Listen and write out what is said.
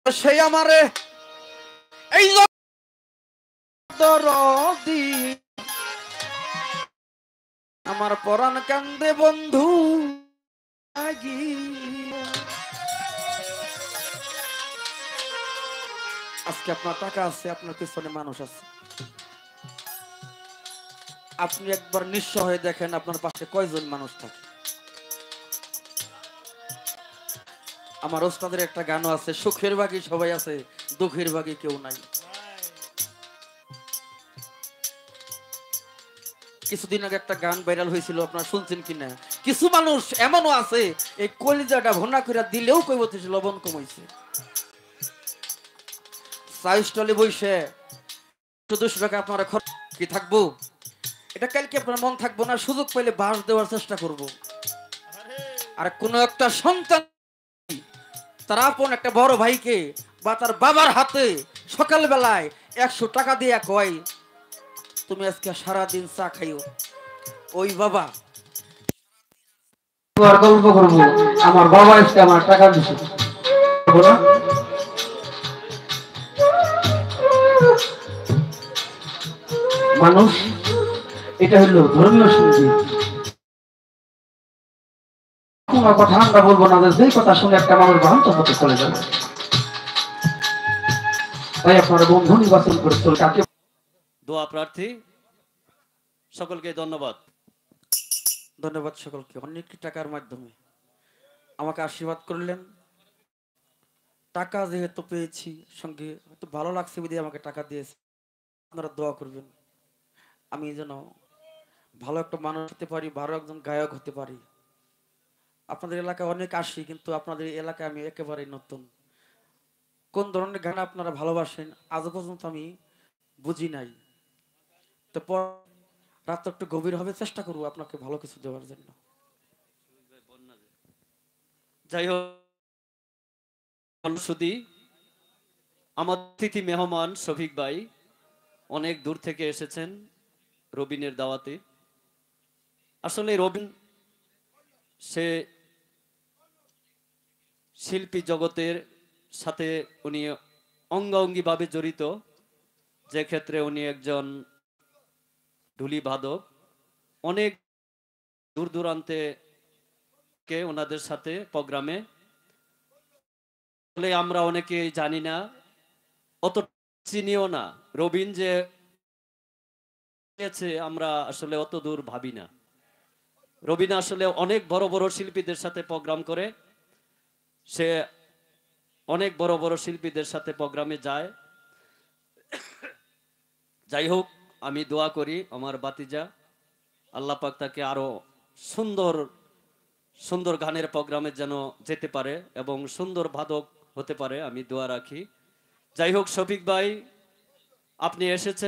সেই আমারে এই দরদি আমার পরাণ কান্দে বন্ধু আজকে আপনার টাকা আছে, আপনার পিছনে মানুষ আছে। আপনি একবার নিঃস্ব হয়ে দেখেন আপনার পাশে কয়জন মানুষ থাকে। আমার ওস্তাদের একটা গানও আছে, সুখের ভাগী সবাই আছে, দুঃখের ভাগী কেউ নাই। কিছুদিন আগে একটা গান ভাইরাল হয়েছিল, আপনারা শুনছেন কিনা? কিছু মানুষ এমনও আছে এই কলিজাটা ভুনা করে দিলেও কই বলতেছে লবণ কমাইছে। চা স্টলে বসে 200 টাকা আপনারা কি থাকবো, এটা কালকে আপনার মন থাকবো না, সুযোগ পাইলে বাস দেওয়ার চেষ্টা করব। আর কোন একটা সন্তান তার আপন একটা বড় ভাইকে বা তার বাবার হাতে সকাল বেলায় 100 টাকা দিয়ে কয় তুমি আজকে সারাদিন চা খাইও, ওই বাবা গল্প করবো আমার বাবা আজকে আমার টাকা দিছে মানুষ। এটা হলো ধর্মীয় সঙ্গীত। কোনো কথা আমরা বলবো না যে কথা শুনে একটা মানুষ ভ্রান্ত পথে চলে যাবে। তাই আপনারা বন্ধু নির্বাচন করেছিল কাকে। দোয়া প্রার্থী সকলকে ধন্যবাদ। ধন্যবাদ সকলকে। অনেক টাকার মাধ্যমে আমাকে আশীর্বাদ করলেন। টাকা যেহেতু পেয়েছি সঙ্গে হয়তো ভালো লাগছে বিধে আমাকে টাকা দিয়েছে। আপনারা দোয়া করবেন আমি যেন ভালো একটা মানুষ হতে পারি, ভালো একজন গায়ক হতে পারি। আপনাদের এলাকায় অনেক আসি, কিন্তু আপনাদের এলাকায় আমি একেবারেই নতুন। কোন ধরনের গান আপনারা ভালোবাসেন আজ পর্যন্ত আমি বুঝি নাই। তো রাত একটু গভীর হবে, চেষ্টা করবো আপনাকে ভালো কিছু দেওয়ার জন্য। যাই হোক, শুধু আমার অতিথি মেহমান শফিক ভাই অনেক দূর থেকে এসেছেন রবিনের দাওয়াতে। আসলে রবিন সে শিল্পী জগতের সাথে উনি অঙ্গাঙ্গিভাবে জড়িত, যে ক্ষেত্রে উনি একজন ঢুলি বাদক। অনেক দূর দূরান্তে কে ওনাদের সাথে প্রোগ্রামে আমরা অনেকে জানি না, অত চিনিও না। রবিন যে আমরা আসলে অত দূর ভাবি না। রবিন আসলে অনেক বড় বড় শিল্পীদের সাথে প্রোগ্রাম করে, সে অনেক বড় বড় শিল্পীদের সাথে প্রোগ্রামে যায়। যাই হোক, আমি দোয়া করি আমার বাতিজা আল্লাহ পাক তাকে আরো সুন্দর সুন্দর গানের প্রোগ্রামে যেন যেতে পারে এবং সুন্দর বাদক হতে পারে, আমি দোয়া রাখি। যাই হোক, শফিক ভাই আপনি এসেছেন।